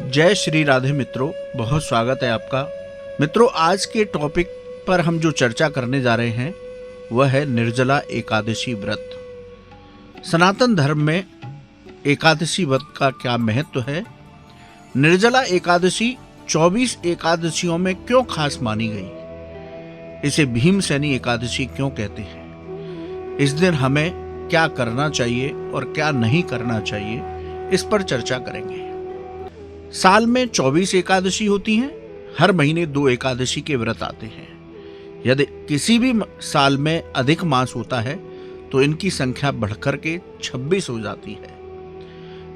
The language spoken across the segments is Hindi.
जय श्री राधे मित्रों, बहुत स्वागत है आपका। मित्रों, आज के टॉपिक पर हम जो चर्चा करने जा रहे हैं वह है निर्जला एकादशी व्रत। सनातन धर्म में एकादशी व्रत का क्या महत्व है? निर्जला एकादशी 24 एकादशियों में क्यों खास मानी गई? इसे भीमसेनी एकादशी क्यों कहते हैं? इस दिन हमें क्या करना चाहिए और क्या नहीं करना चाहिए, इस पर चर्चा करेंगे। साल में 24 एकादशी होती हैं। हर महीने 2 एकादशी के व्रत आते हैं। यदि किसी भी साल में अधिक मास होता है तो इनकी संख्या बढ़कर के 26 हो जाती है।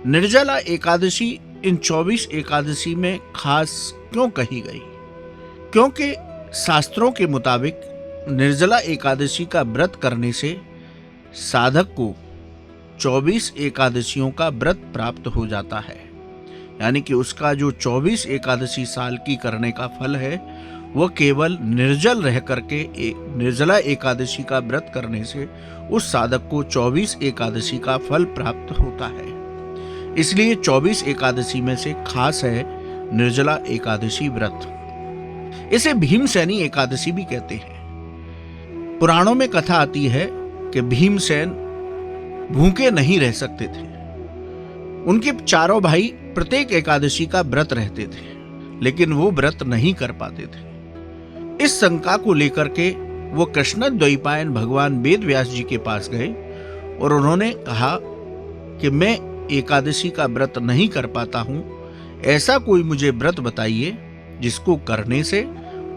निर्जला एकादशी इन 24 एकादशी में खास क्यों कही गई? क्योंकि शास्त्रों के मुताबिक निर्जला एकादशी का व्रत करने से साधक को 24 एकादशियों का व्रत प्राप्त हो जाता है। यानी कि उसका जो 24 एकादशी साल की करने का फल है वह केवल निर्जल रह करके निर्जला एकादशी का व्रत करने से उस साधक को 24 एकादशी का फल प्राप्त होता है। इसलिए 24 एकादशी में से खास है निर्जला एकादशी व्रत। इसे भीमसेनी एकादशी भी कहते हैं। पुराणों में कथा आती है कि भीमसेन भूखे नहीं रह सकते थे। उनके चारों भाई प्रत्येक एकादशी का व्रत रहते थे, लेकिन वो व्रत नहीं कर पाते थे। इस शंका को लेकर के वो कृष्ण द्वैपायन भगवान वेद व्यास जी के पास गए और उन्होंने कहा कि मैं एकादशी का व्रत नहीं कर पाता हूं, ऐसा कोई मुझे व्रत बताइए जिसको करने से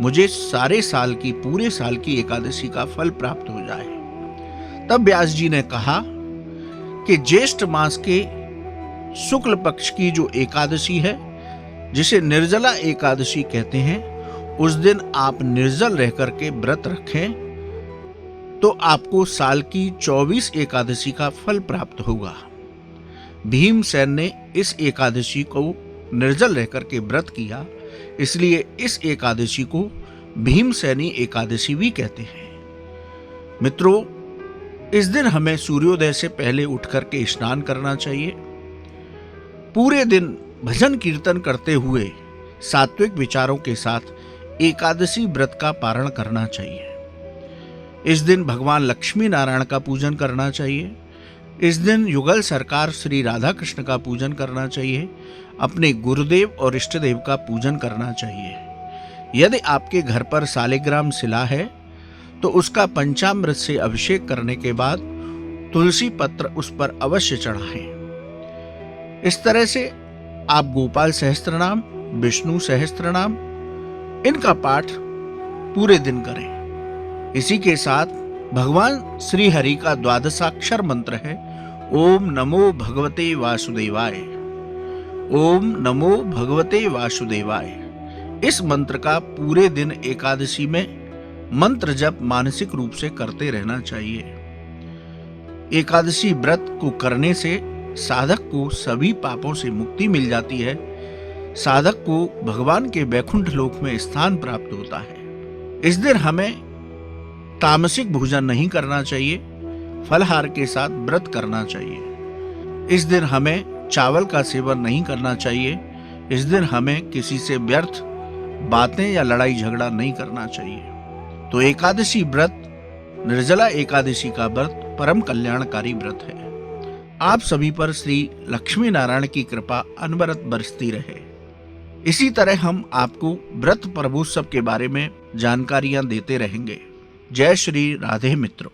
मुझे सारे साल की पूरे साल की एकादशी का फल प्राप्त हो जाए। तब व्यास जी ने कहा कि ज्येष्ठ मास के शुक्ल पक्ष की जो एकादशी है, जिसे निर्जला एकादशी कहते हैं, उस दिन आप निर्जल रह करके व्रत रखें तो आपको साल की 24 एकादशी का फल प्राप्त होगा। भीमसेन ने इस एकादशी को निर्जल रह करके व्रत किया, इसलिए इस एकादशी को भीमसेनी एकादशी भी कहते हैं। मित्रों, इस दिन हमें सूर्योदय से पहले उठ करके स्नान करना चाहिए। पूरे दिन भजन कीर्तन करते हुए सात्विक विचारों के साथ एकादशी व्रत का पारण करना चाहिए। इस दिन भगवान लक्ष्मी नारायण का पूजन करना चाहिए। इस दिन युगल सरकार श्री राधा कृष्ण का पूजन करना चाहिए। अपने गुरुदेव और इष्ट देव का पूजन करना चाहिए। यदि आपके घर पर शालिग्राम शिला है तो उसका पंचामृत से अभिषेक करने के बाद तुलसी पत्र उस पर अवश्य चढ़ाएं। इस तरह से आप गोपाल सहस्त्रनाम, विष्णु सहस्त्रनाम, इनका पाठ पूरे दिन करें। इसी के साथ भगवान श्री हरि का द्वादशाक्षर मंत्र है ओम नमो भगवते वासुदेवाय। ओम नमो भगवते वासुदेवाय। इस मंत्र का पूरे दिन एकादशी में मंत्र जप मानसिक रूप से करते रहना चाहिए। एकादशी व्रत को करने से साधक को सभी पापों से मुक्ति मिल जाती है। साधक को भगवान के वैकुंठ लोक में स्थान प्राप्त होता है। इस दिन हमें तामसिक भोजन नहीं करना चाहिए, फलहार के साथ व्रत करना चाहिए। इस दिन हमें चावल का सेवन नहीं करना चाहिए। इस दिन हमें किसी से व्यर्थ बातें या लड़ाई झगड़ा नहीं करना चाहिए। तो एकादशी व्रत, निर्जला एकादशी का व्रत परम कल्याणकारी व्रत है। आप सभी पर श्री लक्ष्मी नारायण की कृपा अनवरत बरसती रहे। इसी तरह हम आपको व्रत पर्वोत्सव के बारे में जानकारियां देते रहेंगे। जय श्री राधे मित्रों।